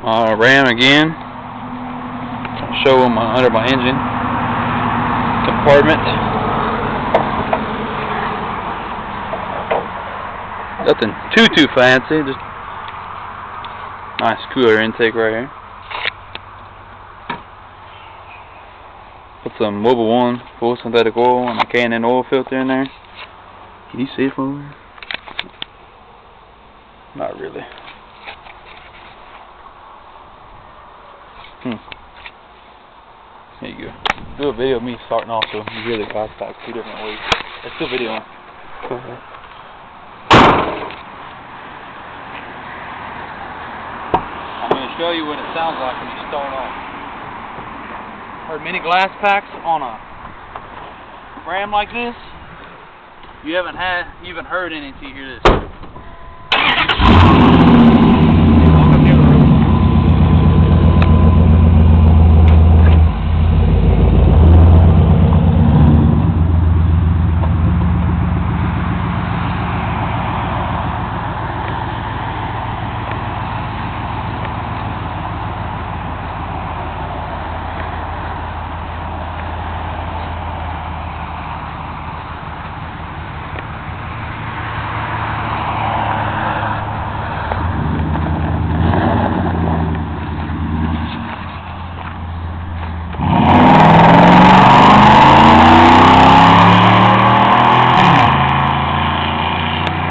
Ram again. Show them under my engine compartment. Nothing too fancy, just nice cooler intake right here. Put some Mobile 1 full synthetic oil and a K&N oil filter in there. Can you see it from over here? Not really. There you go. Do a video of me starting off so you hear the Glasspack 2 different ways. Let's do a video. I'm going to show you what it sounds like when you start off. Heard many Glasspacks on a ram like this. You haven't heard any until you hear this.